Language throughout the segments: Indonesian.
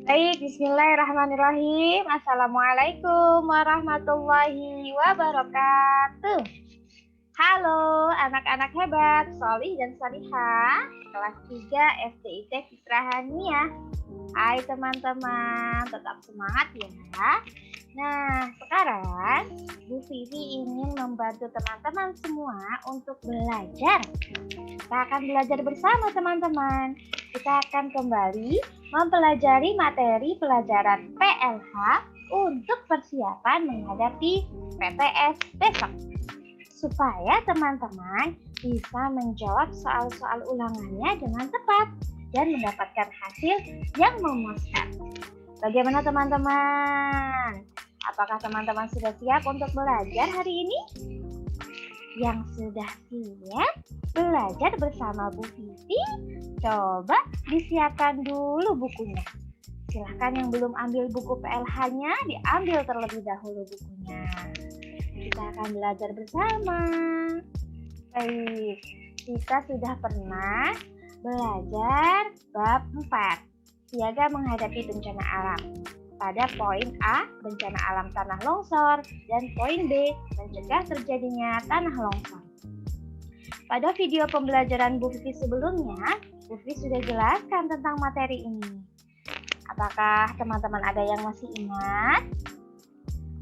Baik, bismillahirrahmanirrahim. Assalamualaikum warahmatullahi wabarakatuh. Halo anak-anak hebat, solih dan solihah, kelas 3 SDIT Fitrahaniah. Hai teman-teman, tetap semangat ya. Nah, sekarang Bu Vivi ingin membantu teman-teman semua untuk belajar. Kita akan belajar bersama teman-teman. Kita akan kembali mempelajari materi pelajaran PLH untuk persiapan menghadapi PTS besok. Supaya teman-teman bisa menjawab soal-soal ulangannya dengan tepat dan mendapatkan hasil yang memuaskan. Bagaimana teman-teman? Apakah teman-teman sudah siap untuk belajar hari ini? Yang sudah siap belajar bersama Bu Vivi, coba disiapkan dulu bukunya. Silahkan yang belum ambil buku PLH-nya, diambil terlebih dahulu bukunya. Kita akan belajar bersama. Baik, kita sudah pernah belajar bab 4, siaga menghadapi bencana alam. Pada poin A, bencana alam tanah longsor, dan poin B, mencegah terjadinya tanah longsor. Pada video pembelajaran Bu Vivi sebelumnya, Bu Vivi sudah jelaskan tentang materi ini. Apakah teman-teman ada yang masih ingat?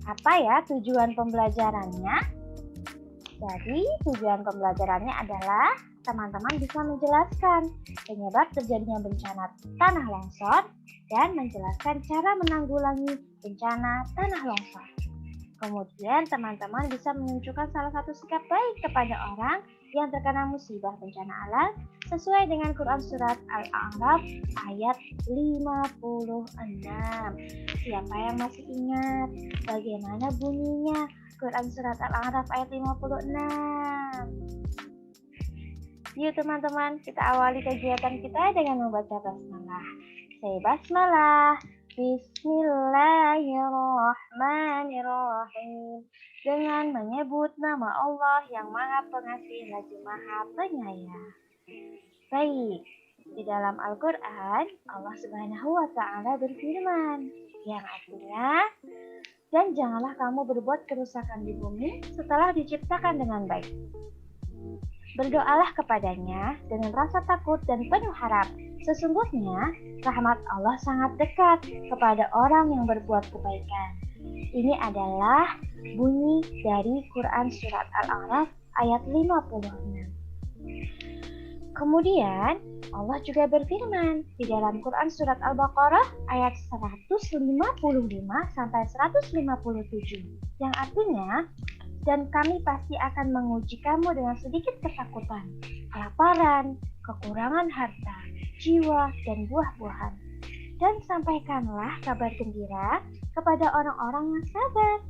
Apa ya tujuan pembelajarannya? Jadi, tujuan pembelajarannya adalah teman-teman bisa menjelaskan penyebab terjadinya bencana tanah longsor dan menjelaskan cara menanggulangi bencana tanah longsor. Kemudian teman-teman bisa menunjukkan salah satu sikap baik kepada orang yang terkena musibah bencana alam sesuai dengan Quran Surat Al-A'raf ayat 56. Siapa yang masih ingat bagaimana bunyinya Quran Surat Al-A'raf ayat 56? Yuk teman-teman, kita awali kegiatan kita dengan membaca basmalah. Saya basmalah. Bismillahirrahmanirrahim. Dengan menyebut nama Allah yang Maha Pengasih lagi Maha Penyayang. Baik, di dalam Al-Quran, Allah Subhanahu wa Ta'ala berfirman, yang artinya, dan janganlah kamu berbuat kerusakan di bumi setelah diciptakan dengan baik. Berdoalah kepadanya dengan rasa takut dan penuh harap. Sesungguhnya rahmat Allah sangat dekat kepada orang yang berbuat kebaikan. Ini adalah bunyi dari Quran Surat Al-A'raf ayat 56. Kemudian Allah juga berfirman di dalam Quran Surat Al-Baqarah ayat 155 sampai 157 yang artinya, dan kami pasti akan menguji kamu dengan sedikit ketakutan, kelaparan, kekurangan harta, jiwa, dan buah-buahan. Dan sampaikanlah kabar gembira kepada orang-orang yang sabar,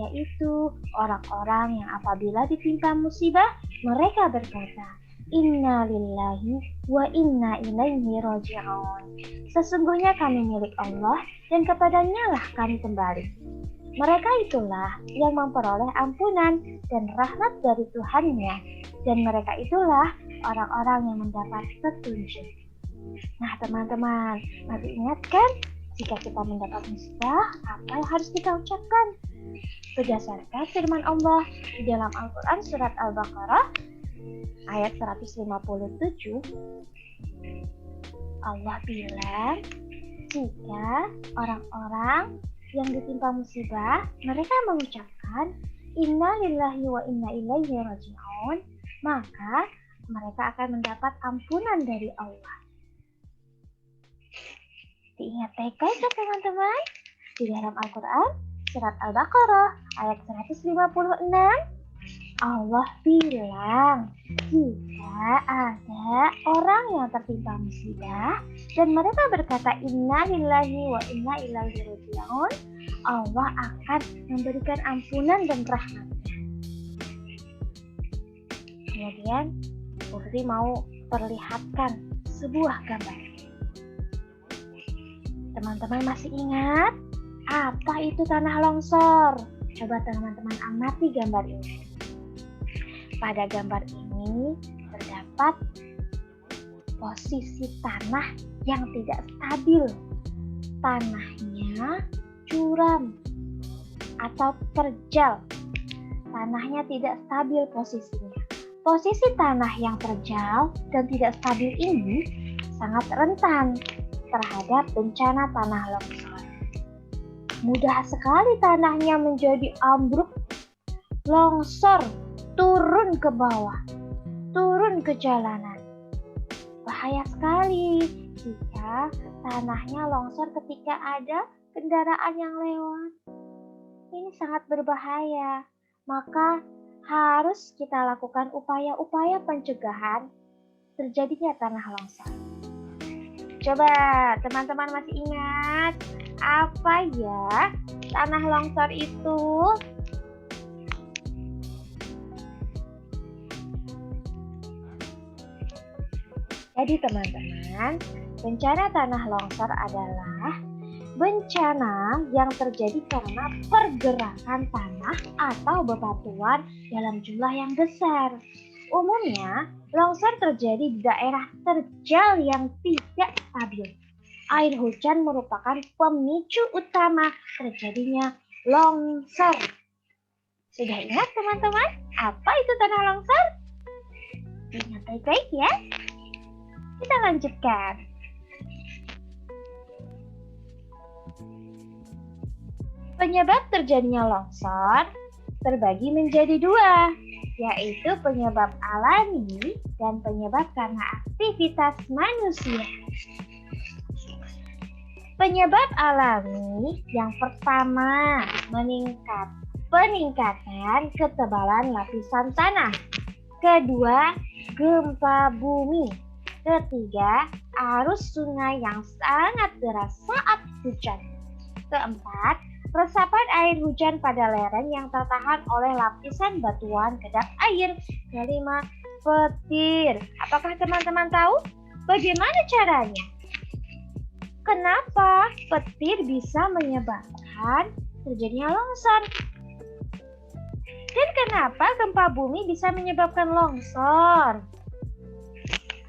yaitu orang-orang yang apabila ditimpa musibah, mereka berkata, Inna lillahi wa inna ilaihi raji'un. Sesungguhnya kami milik Allah dan kepadanya lah kami kembali. Mereka itulah yang memperoleh ampunan dan rahmat dari Tuhannya, dan mereka itulah orang-orang yang mendapat petunjuk. Nah teman-teman, masih ingat kan jika kita mendapat musibah, apa yang harus kita ucapkan? Berdasarkan firman Allah di dalam Al-Quran Surat Al-Baqarah ayat 157, Allah bilang, jika orang-orang yang ditimpa musibah, mereka mengucapkan Inna lillahi wa inna ilaihi raji'un, maka mereka akan mendapat ampunan dari Allah. Diingat baik-baik ya teman-teman. Di dalam Al-Quran Surat Al-Baqarah ayat 156, Allah bilang, jika ada orang yang tertimpa musibah dan mereka berkata Inna lillahi wa inna ilaihi raji'un, Allah akan memberikan ampunan dan rahmatnya. Kemudian Putri mau perlihatkan sebuah gambar. Teman-teman masih ingat apa itu tanah longsor? Coba teman-teman amati gambar ini. Pada gambar ini terdapat posisi tanah yang tidak stabil. tanahnya curam atau terjal. Tanahnya tidak stabil posisinya. Posisi tanah yang terjal dan tidak stabil ini sangat rentan terhadap bencana tanah longsor. Mudah sekali tanahnya menjadi ambruk, longsor, turun ke bawah, turun ke jalanan. Bahaya sekali jika tanahnya longsor ketika ada kendaraan yang lewat. Ini sangat berbahaya. Maka harus kita lakukan upaya-upaya pencegahan terjadinya tanah longsor. Coba teman-teman masih ingat apa ya tanah longsor itu? Jadi teman-teman, bencana tanah longsor adalah bencana yang terjadi karena pergerakan tanah atau bebatuan dalam jumlah yang besar. Umumnya, longsor terjadi di daerah terjal yang tidak stabil. Air hujan merupakan pemicu utama terjadinya longsor. Sudah ingat teman-teman, apa itu tanah longsor? Ingat baik-baik ya. Kita lanjutkan. Penyebab terjadinya longsor terbagi menjadi dua, yaitu penyebab alami dan penyebab karena aktivitas manusia. Penyebab alami yang pertama peningkatan ketebalan lapisan tanah. Kedua, gempa bumi. Ketiga, arus sungai yang sangat deras saat hujan. Keempat, resapan air hujan pada lereng yang tertahan oleh lapisan batuan kedap air. Kelima, petir. Apakah teman-teman tahu bagaimana caranya? Kenapa petir bisa menyebabkan terjadinya longsor? Dan kenapa gempa bumi bisa menyebabkan longsor?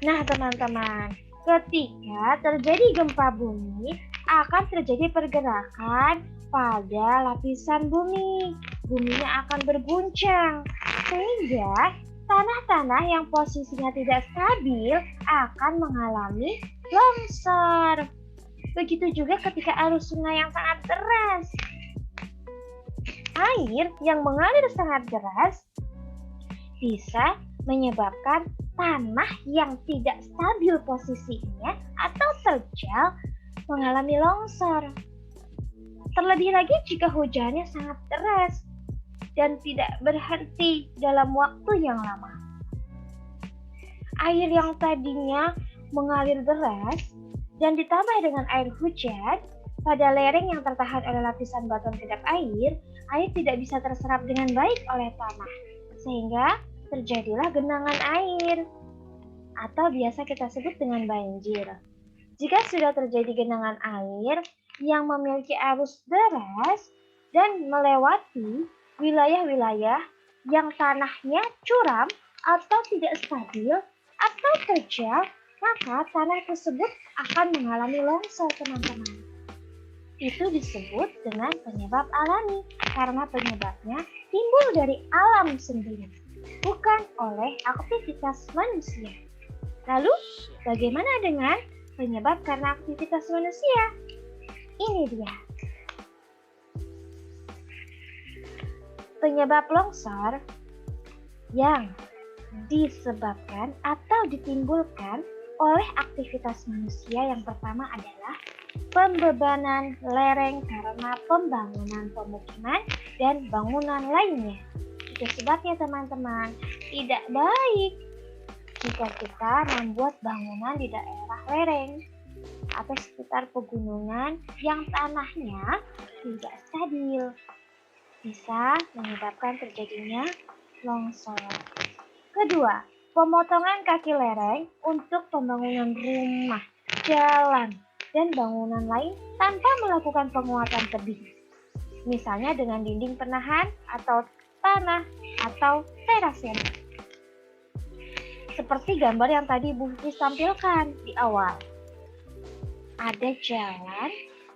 Nah teman-teman, ketika terjadi gempa bumi, akan terjadi pergerakan pada lapisan bumi. Buminya akan berguncang, sehingga tanah-tanah yang posisinya tidak stabil akan mengalami longsor. Begitu juga ketika arus sungai yang sangat deras. Air yang mengalir sangat deras bisa menyebabkan tanah yang tidak stabil posisinya atau terjal mengalami longsor. Terlebih lagi jika hujannya sangat deras dan tidak berhenti dalam waktu yang lama. Air yang tadinya mengalir deras dan ditambah dengan air hujan pada lereng yang tertahan oleh lapisan batuan kedap air tidak bisa terserap dengan baik oleh tanah, sehingga terjadilah genangan air atau biasa kita sebut dengan banjir. Jika sudah terjadi genangan air yang memiliki arus deras dan melewati wilayah-wilayah yang tanahnya curam atau tidak stabil atau terjal, maka tanah tersebut akan mengalami longsor, teman-teman. Itu disebut dengan penyebab alami karena penyebabnya timbul dari alam sendiri, bukan oleh aktivitas manusia. Lalu, bagaimana dengan penyebab karena aktivitas manusia? Ini dia. Penyebab longsor yang disebabkan atau ditimbulkan oleh aktivitas manusia yang pertama adalah pembebanan lereng karena pembangunan pemukiman dan bangunan lainnya. Itu sebabnya teman-teman, tidak baik jika kita membuat bangunan di daerah lereng atau sekitar pegunungan yang tanahnya tidak stabil. Bisa menyebabkan terjadinya longsor. Kedua, pemotongan kaki lereng untuk pembangunan rumah, jalan, dan bangunan lain tanpa melakukan penguatan tebing. Misalnya dengan dinding penahan atau tanah atau terasnya. Seperti gambar yang tadi Bu Kris tampilkan di awal. Ada jalan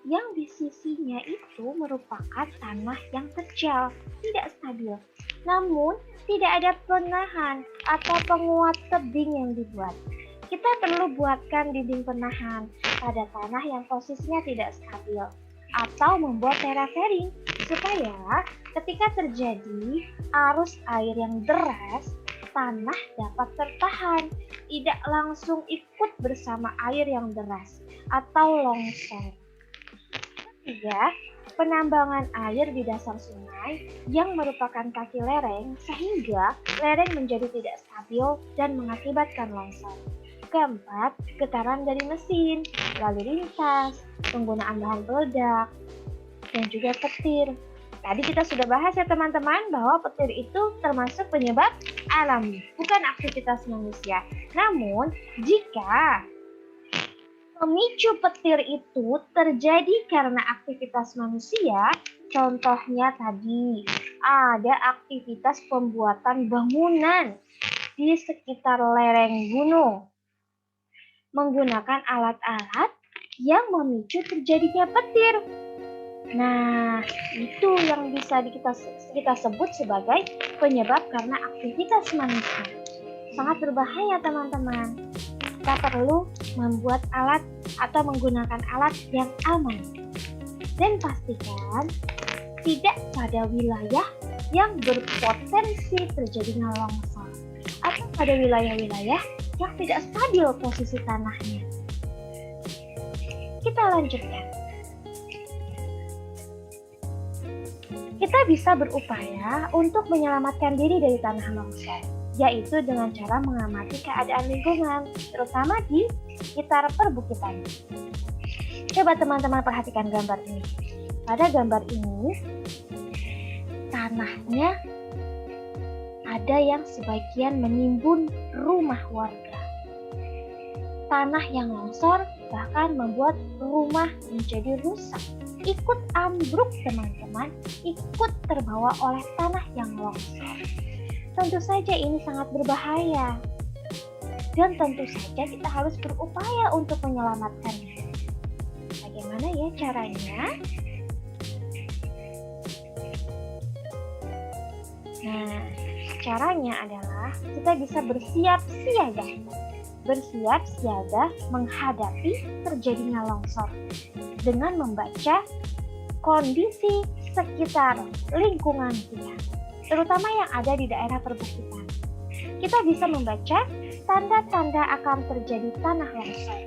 yang di sisinya itu merupakan tanah yang terjal, tidak stabil. Namun, tidak ada penahan atau penguat tebing yang dibuat. Kita perlu buatkan dinding penahan pada tanah yang posisinya tidak stabil atau membuat terasering supaya ketika terjadi arus air yang deras, tanah dapat tertahan, tidak langsung ikut bersama air yang deras atau longsor. Ketiga, penambangan air di dasar sungai yang merupakan kaki lereng sehingga lereng menjadi tidak stabil dan mengakibatkan longsor. Keempat, getaran dari mesin, lalu lintas, penggunaan bahan peledak, dan juga petir. Tadi kita sudah bahas ya teman-teman bahwa petir itu termasuk penyebab alami, bukan aktivitas manusia. Namun, jika pemicu petir itu terjadi karena aktivitas manusia, contohnya tadi ada aktivitas pembuatan bangunan di sekitar lereng gunung menggunakan alat-alat yang memicu terjadinya petir. Nah, itu yang bisa kita sebut sebagai penyebab karena aktivitas manusia. Sangat berbahaya teman-teman. Kita perlu membuat alat atau menggunakan alat yang aman. Dan pastikan tidak pada wilayah yang berpotensi terjadinya longsor atau pada wilayah-wilayah yang tidak stabil posisi tanahnya. Kita lanjutkan. Kita bisa berupaya untuk menyelamatkan diri dari tanah longsor, yaitu dengan cara mengamati keadaan lingkungan, terutama di sekitar perbukitan. Coba teman-teman perhatikan gambar ini. Pada gambar ini, tanahnya ada yang sebagian menimbun rumah warga. Tanah yang longsor bahkan membuat rumah menjadi rusak. Ikut ambruk teman-teman, ikut terbawa oleh tanah yang longsor. Tentu saja ini sangat berbahaya. Dan tentu saja kita harus berupaya untuk menyelamatkannya. Bagaimana ya caranya? Nah, caranya adalah kita bisa bersiap siaga menghadapi terjadinya longsor dengan membaca kondisi sekitar lingkungan kita, terutama yang ada di daerah perbukitan. Kita bisa membaca tanda-tanda akan terjadi tanah longsor.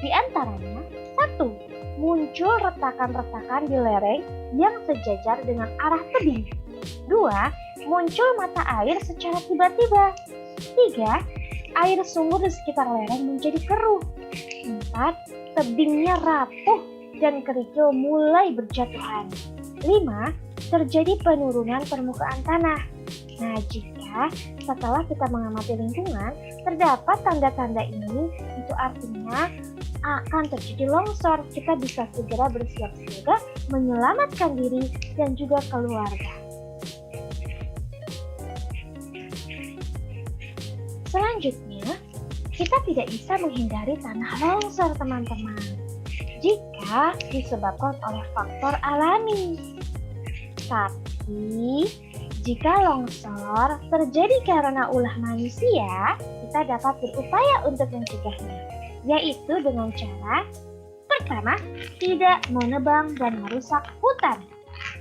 Di antaranya, 1. Muncul retakan-retakan di lereng yang sejajar dengan arah tebing. 2. Muncul mata air secara tiba-tiba. 3. Air sumur di sekitar lereng menjadi keruh. 4. Tebingnya rapuh dan kerikil mulai berjatuhan. 5. Terjadi penurunan permukaan tanah. Nah, jika setelah kita mengamati lingkungan, terdapat tanda-tanda ini, itu artinya akan terjadi longsor. Kita bisa segera bersiap-siaga menyelamatkan diri dan juga keluarga. Selanjutnya, kita tidak bisa menghindari tanah longsor, teman-teman, jika disebabkan oleh faktor alami. Tapi, jika longsor terjadi karena ulah manusia, kita dapat berupaya untuk mencegahnya, yaitu dengan cara pertama, tidak menebang dan merusak hutan.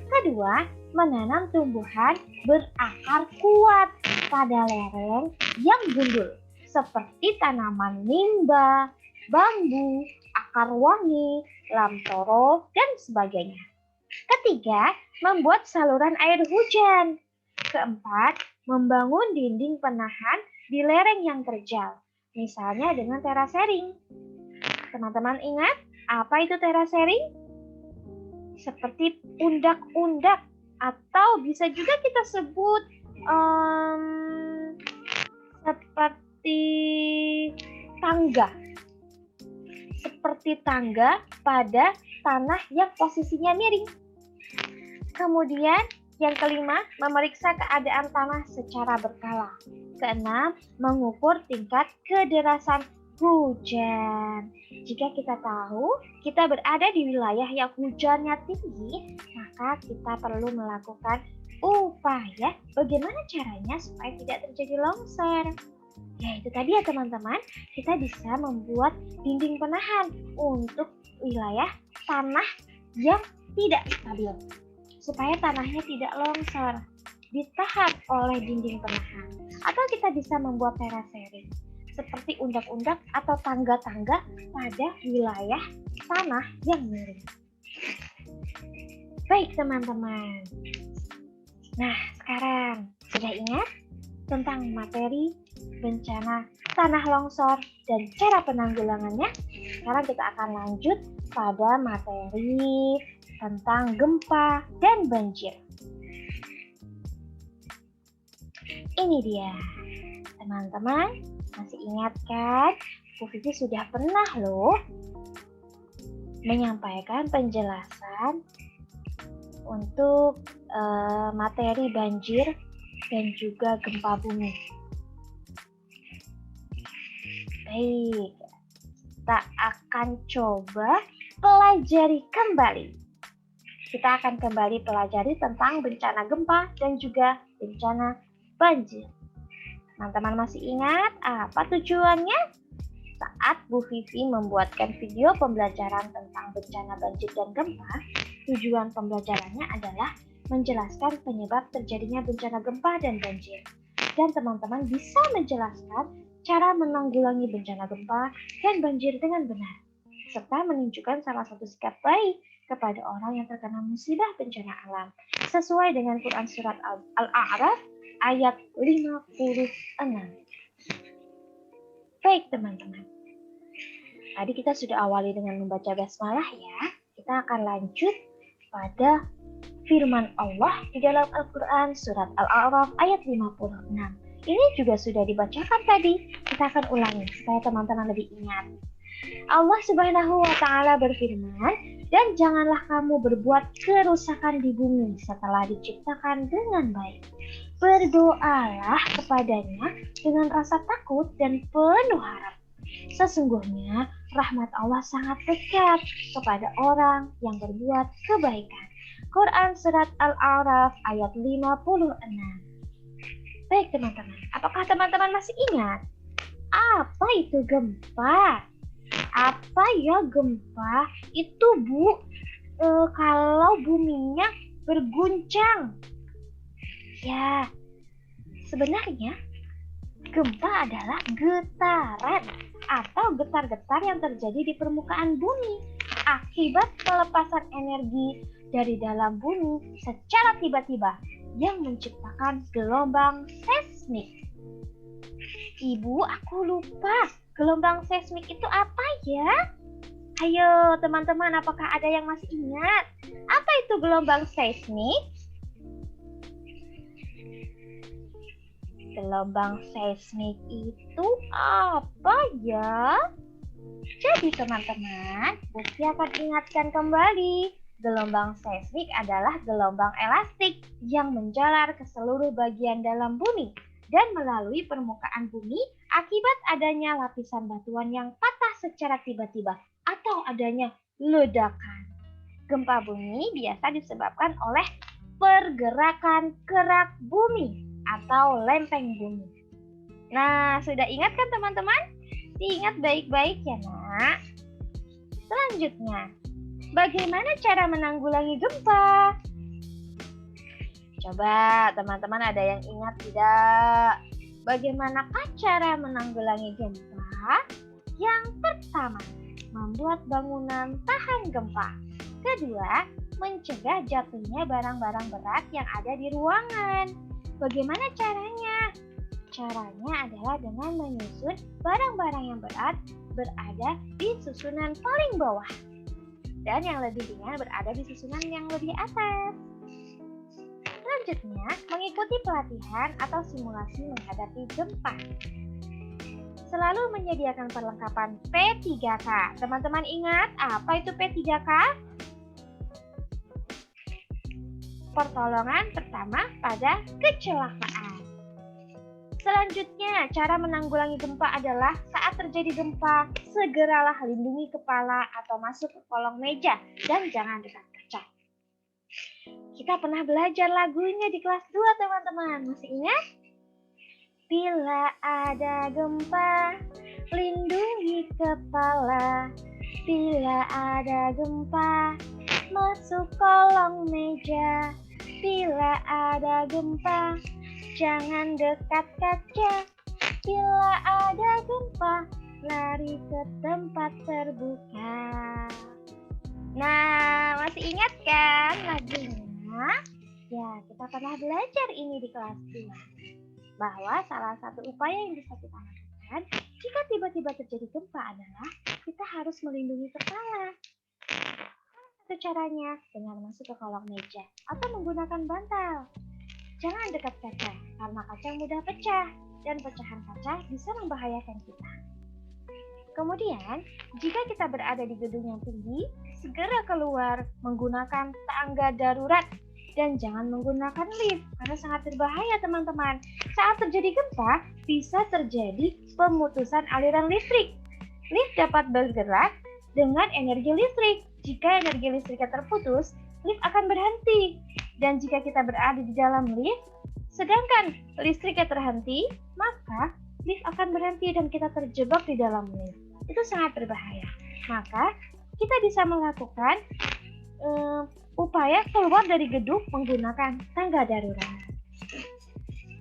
Kedua, menanam tumbuhan berakar kuat pada lereng yang gundul, seperti tanaman nimba, bambu, akar wangi, lamtoro, dan sebagainya. Ketiga, membuat saluran air hujan. Keempat, membangun dinding penahan di lereng yang terjal, misalnya dengan terasering. Teman-teman ingat, apa itu terasering? Seperti undak-undak, atau bisa juga kita sebut seperti tangga. Seperti tangga pada tanah yang posisinya miring. Kemudian yang kelima, memeriksa keadaan tanah secara berkala. Keenam, mengukur tingkat kederasan Hujan. Jika kita tahu kita berada di wilayah yang hujannya tinggi, maka kita perlu melakukan upaya bagaimana caranya supaya tidak terjadi longsor. Ya itu tadi ya teman-teman, kita bisa membuat dinding penahan untuk wilayah tanah yang tidak stabil. Supaya tanahnya tidak longsor, ditahan oleh dinding penahan. Atau kita bisa membuat terasering, seperti undak-undak atau tangga-tangga pada wilayah tanah yang miring. Baik teman-teman. Nah sekarang sudah ingat tentang materi bencana tanah longsor dan cara penanggulangannya? Sekarang kita akan lanjut pada materi tentang gempa dan banjir. Ini dia, teman-teman, masih ingat kan? Bu Vivi sudah pernah loh menyampaikan penjelasan untuk materi banjir dan juga gempa bumi. Baik, kita akan coba pelajari kembali. Kita akan kembali pelajari tentang bencana gempa dan juga bencana banjir. Teman-teman masih ingat apa tujuannya? Saat Bu Vivi membuatkan video pembelajaran tentang bencana banjir dan gempa, tujuan pembelajarannya adalah menjelaskan penyebab terjadinya bencana gempa dan banjir. Dan teman-teman bisa menjelaskan cara menanggulangi bencana gempa dan banjir dengan benar, serta menunjukkan salah satu sikap baik kepada orang yang terkena musibah bencana alam, sesuai dengan Quran Surat Al-A'raf ayat 56. Baik teman-teman, tadi kita sudah awali dengan membaca basmalah ya. Kita akan lanjut pada firman Allah di dalam Al-Quran Surat Al-A'raf ayat 56. Ini juga sudah dibacakan tadi. Kita akan ulangi supaya teman-teman lebih ingat. Allah Subhanahu wa Ta'ala berfirman, dan janganlah kamu berbuat kerusakan di bumi setelah diciptakan dengan baik. Berdoalah kepadanya dengan rasa takut dan penuh harap. Sesungguhnya rahmat Allah sangat dekat kepada orang yang berbuat kebaikan. Quran Surat Al-A'raf ayat 56. Baik teman-teman, apakah teman-teman masih ingat? Apa itu gempa? Apa ya gempa? Itu Bu, kalau buminya berguncang. Ya, sebenarnya gempa adalah getaran atau getar-getar yang terjadi di permukaan bumi akibat pelepasan energi dari dalam bumi secara tiba-tiba yang menciptakan gelombang seismik. Ibu, aku lupa. Gelombang seismik itu apa ya? Ayo teman-teman, apakah ada yang masih ingat? Apa itu gelombang seismik? Gelombang seismik itu apa ya? Jadi teman-teman, Bukti akan ingatkan kembali. Gelombang seismik adalah gelombang elastik yang menjalar ke seluruh bagian dalam bumi dan melalui permukaan bumi akibat adanya lapisan batuan yang patah secara tiba-tiba atau adanya ledakan. Gempa bumi biasa disebabkan oleh pergerakan kerak bumi atau lempeng bumi. Nah, sudah ingat kan teman-teman? Diingat baik-baik ya nak. Selanjutnya, bagaimana cara menanggulangi gempa? Coba teman-teman ada yang ingat tidak? Bagaimanakah cara menanggulangi gempa? Yang pertama, membuat bangunan tahan gempa. Kedua, mencegah jatuhnya barang-barang berat yang ada di ruangan. Bagaimana caranya? Caranya adalah dengan menyusun barang-barang yang berat berada di susunan paling bawah. Dan yang lebih ringan berada di susunan yang lebih atas. Selanjutnya, mengikuti pelatihan atau simulasi menghadapi gempa. Selalu menyediakan perlengkapan P3K. Teman-teman ingat apa itu P3K? Pertolongan pertama pada kecelakaan. Selanjutnya, cara menanggulangi gempa adalah saat terjadi gempa, segeralah lindungi kepala atau masuk ke kolong meja dan jangan dekat kaca. Kita pernah belajar lagunya di kelas 2, teman-teman. Masih ingat? Bila ada gempa, lindungi kepala. Bila ada gempa, masuk kolong meja. Bila ada gempa, jangan dekat kaca. Bila ada gempa, lari ke tempat terbuka. Nah, masih ingat kan lagunya? Ya, kita pernah belajar ini di kelas 2. Bahwa salah satu upaya yang bisa kita lakukan jika tiba-tiba terjadi gempa adalah kita harus melindungi kepala. Satu caranya dengan masuk ke kolong meja atau menggunakan bantal. Jangan dekat kaca, karena kaca mudah pecah dan pecahan kaca bisa membahayakan kita. Kemudian, jika kita berada di gedung yang tinggi, segera keluar menggunakan tangga darurat dan jangan menggunakan lift karena sangat berbahaya, teman-teman. Saat terjadi gempa, bisa terjadi pemutusan aliran listrik. Lift dapat bergerak dengan energi listrik. Jika energi listriknya terputus, lift akan berhenti. Dan jika kita berada di dalam lift, sedangkan listriknya terhenti, maka lift akan berhenti dan kita terjebak di dalam lift. Itu sangat berbahaya. Maka, kita bisa melakukan upaya keluar dari gedung menggunakan tangga darurat.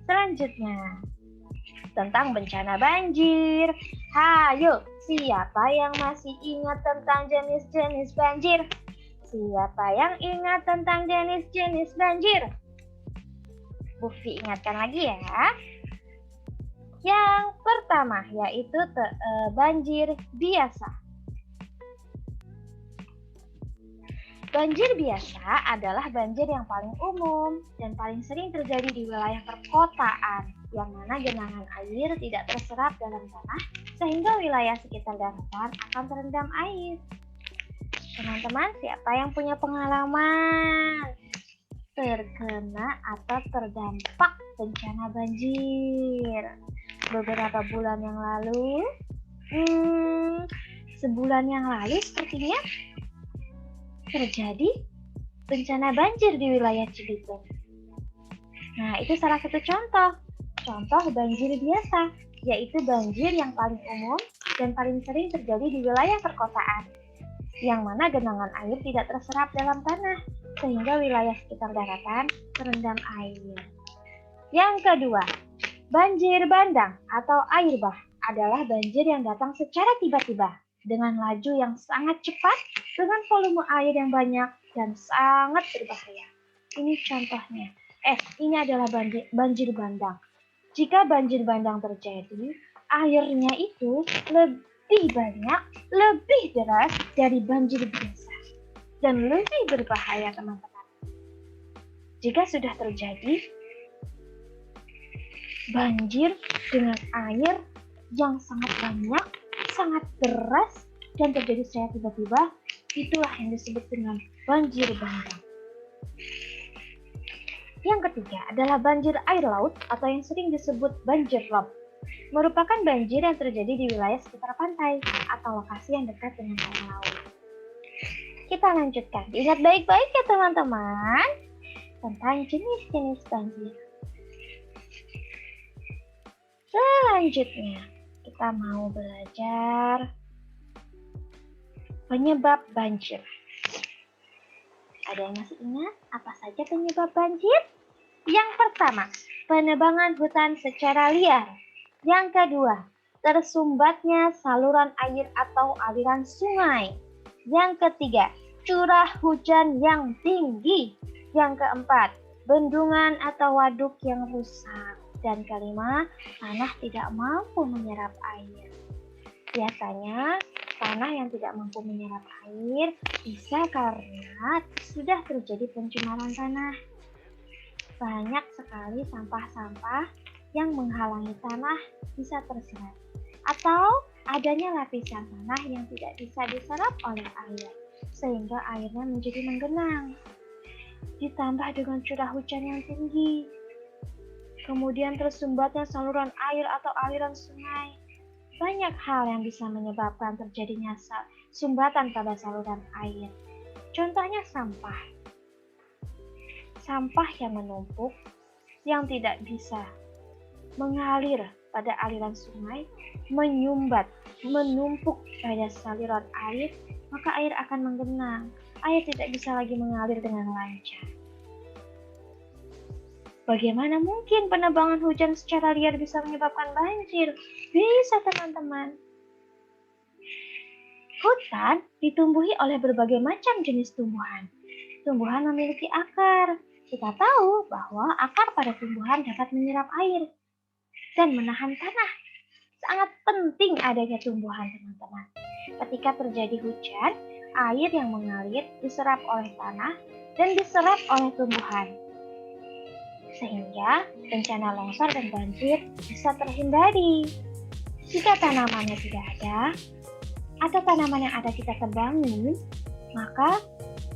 Selanjutnya, tentang bencana banjir. Hayo, siapa yang masih ingat tentang jenis-jenis banjir? Siapa yang ingat tentang jenis-jenis banjir? Bukti ingatkan lagi ya. Yang pertama yaitu banjir biasa. Banjir biasa adalah banjir yang paling umum dan paling sering terjadi di wilayah perkotaan, yang mana genangan air tidak terserap dalam tanah sehingga wilayah sekitar daratan akan terendam air. Teman-teman, siapa yang punya pengalaman terkena atau terdampak bencana banjir beberapa bulan yang lalu? Sebulan yang lalu sepertinya terjadi bencana banjir di wilayah Cibitung. Nah, itu salah satu contoh banjir biasa, yaitu banjir yang paling umum dan paling sering terjadi di wilayah perkotaan, yang mana genangan air tidak terserap dalam tanah, sehingga wilayah sekitar daratan terendam air. Yang kedua, banjir bandang atau air bah adalah banjir yang datang secara tiba-tiba, dengan laju yang sangat cepat, dengan volume air yang banyak, dan sangat berbahaya. Ini contohnya. Ini adalah banjir bandang. Jika banjir bandang terjadi, airnya itu lebih banyak, lebih deras dari banjir biasa, dan lebih berbahaya, teman-teman. Jika sudah terjadi banjir dengan air yang sangat banyak, sangat deras, dan terjadi secara tiba-tiba, itulah yang disebut dengan banjir bandang. Yang ketiga adalah banjir air laut atau yang sering disebut banjir rob. Merupakan banjir yang terjadi di wilayah sekitar pantai atau lokasi yang dekat dengan air laut. Kita lanjutkan. Ingat baik-baik ya teman-teman tentang jenis-jenis banjir. Selanjutnya, kita mau belajar penyebab banjir. Ada yang masih ingat apa saja penyebab banjir? Yang pertama, penebangan hutan secara liar. Yang kedua, tersumbatnya saluran air atau aliran sungai. Yang ketiga, curah hujan yang tinggi. Yang keempat, bendungan atau waduk yang rusak. Dan kelima, tanah tidak mampu menyerap air. Biasanya, tanah yang tidak mampu menyerap air bisa karena sudah terjadi pencemaran tanah. Banyak sekali sampah-sampah yang menghalangi tanah bisa terserap. Atau adanya lapisan tanah yang tidak bisa diserap oleh air, sehingga airnya menjadi menggenang. Ditambah dengan curah hujan yang tinggi. kemudian tersumbatnya saluran air atau aliran sungai. Banyak hal yang bisa menyebabkan terjadinya sumbatan pada saluran air. Contohnya sampah. Sampah yang menumpuk, yang tidak bisa mengalir pada aliran sungai, menumpuk pada saluran air, maka air akan menggenang. Air tidak bisa lagi mengalir dengan lancar. Bagaimana mungkin penebangan hujan secara liar bisa menyebabkan banjir? Bisa, teman-teman. Hutan ditumbuhi oleh berbagai macam jenis tumbuhan. Tumbuhan memiliki akar. Kita tahu bahwa akar pada tumbuhan dapat menyerap air dan menahan tanah. Sangat penting adanya tumbuhan, teman-teman. Ketika terjadi hujan, air yang mengalir diserap oleh tanah dan diserap oleh tumbuhan. Sehingga bencana longsor dan banjir bisa terhindari. Jika tanamannya tidak ada, atau tanaman yang ada kita tebangin, maka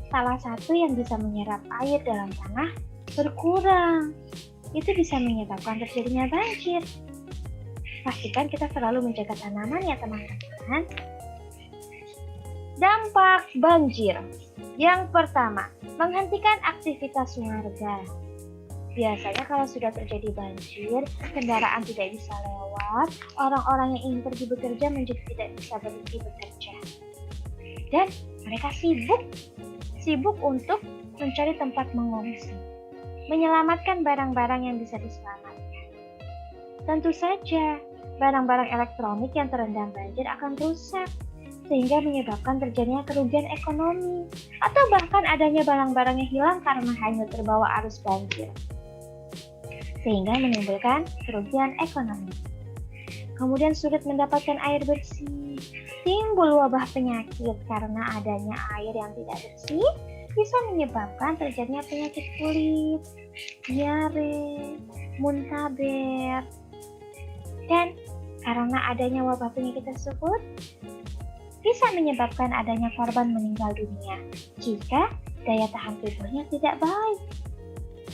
salah satu yang bisa menyerap air dalam tanah berkurang. Itu bisa menyebabkan terjadinya banjir. Pastikan kita selalu menjaga tanaman ya, teman-teman. Dampak banjir. Yang pertama, menghentikan aktivitas warga. Biasanya kalau sudah terjadi banjir, kendaraan tidak bisa lewat, orang-orang yang ingin pergi bekerja menjadi tidak bisa berhenti bekerja. Dan mereka sibuk untuk mencari tempat mengungsi, menyelamatkan barang-barang yang bisa diselamatkan. Tentu saja, barang-barang elektronik yang terendam banjir akan rusak, sehingga menyebabkan terjadinya kerugian ekonomi, atau bahkan adanya barang-barang yang hilang karena hanya terbawa arus banjir, sehingga menimbulkan kerugian ekonomi. Kemudian sulit mendapatkan air bersih, timbul wabah penyakit karena adanya air yang tidak bersih, bisa menyebabkan terjadinya penyakit kulit, diare, muntaber. Dan karena adanya wabah penyakit tersebut, bisa menyebabkan adanya korban meninggal dunia jika daya tahan tubuhnya tidak baik.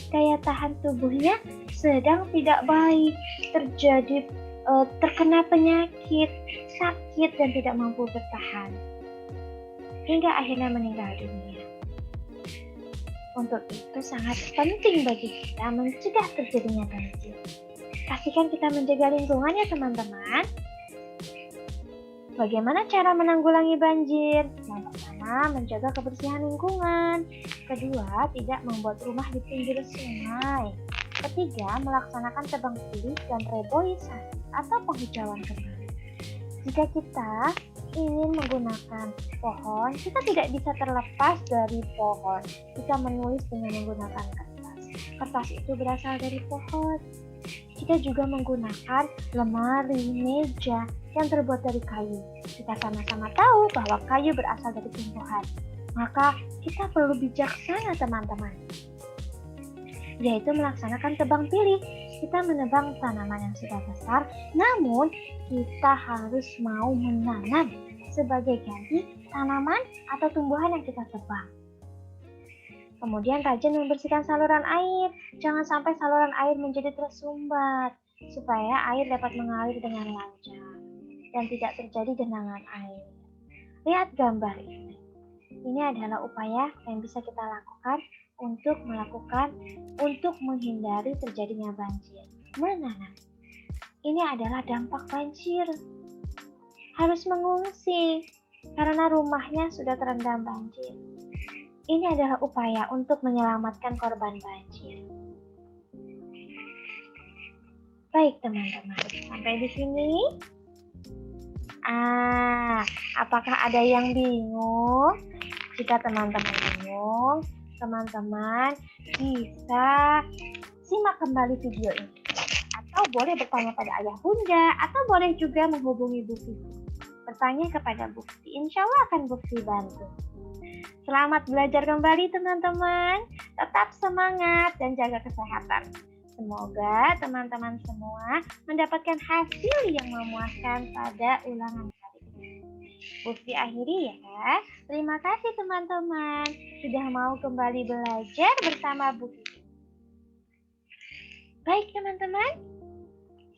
Daya tahan tubuhnya sedang tidak baik, terkena penyakit, sakit dan tidak mampu bertahan, hingga akhirnya meninggal dunia. Untuk itu sangat penting bagi kita mencegah terjadinya banjir. Pastikan kita menjaga lingkungan ya, teman-teman. Bagaimana cara menanggulangi banjir? Yang pertama, menjaga kebersihan lingkungan. Kedua, tidak membuat rumah di pinggir sungai. Ketiga, melaksanakan tebang pilih dan reboisasi atau penghijauan kembali. Jika kita ingin menggunakan pohon, kita tidak bisa terlepas dari pohon. Kita menulis dengan menggunakan kertas. Kertas itu berasal dari pohon. Kita juga menggunakan lemari, meja yang terbuat dari kayu. Kita sama-sama tahu bahwa kayu berasal dari tumbuhan. Maka kita perlu bijaksana, teman-teman, yaitu melaksanakan tebang pilih. Kita menebang tanaman yang sudah besar, namun kita harus mau menanam sebagai ganti tanaman atau tumbuhan yang kita tebang. Kemudian rajin membersihkan saluran air. Jangan sampai saluran air menjadi tersumbat, supaya air dapat mengalir dengan lancar dan tidak terjadi genangan air. Lihat gambar ini. Ini adalah upaya yang bisa kita lakukan untuk menghindari terjadinya banjir. Menanam. Ini adalah dampak banjir. Harus mengungsi karena rumahnya sudah terendam banjir. Ini adalah upaya untuk menyelamatkan korban banjir. Baik, teman-teman, sampai di sini. Apakah ada yang bingung? Jika teman-teman bingung, teman-teman bisa simak kembali video ini. Atau boleh bertanya pada ayah bunda, atau boleh juga menghubungi Bu Vivi. Bertanya kepada Bu Vivi, insya Allah akan Bu Vivi bantu. Selamat belajar kembali, teman-teman. Tetap semangat dan jaga kesehatan. Semoga teman-teman semua mendapatkan hasil yang memuaskan pada ulangan kali ini. Bu Vivi akhiri ya. Terima kasih teman-teman sudah mau kembali belajar bersama Bu Vivi. Baik teman-teman,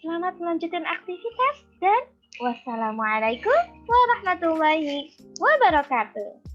selamat melanjutkan aktivitas dan wassalamualaikum warahmatullahi wabarakatuh.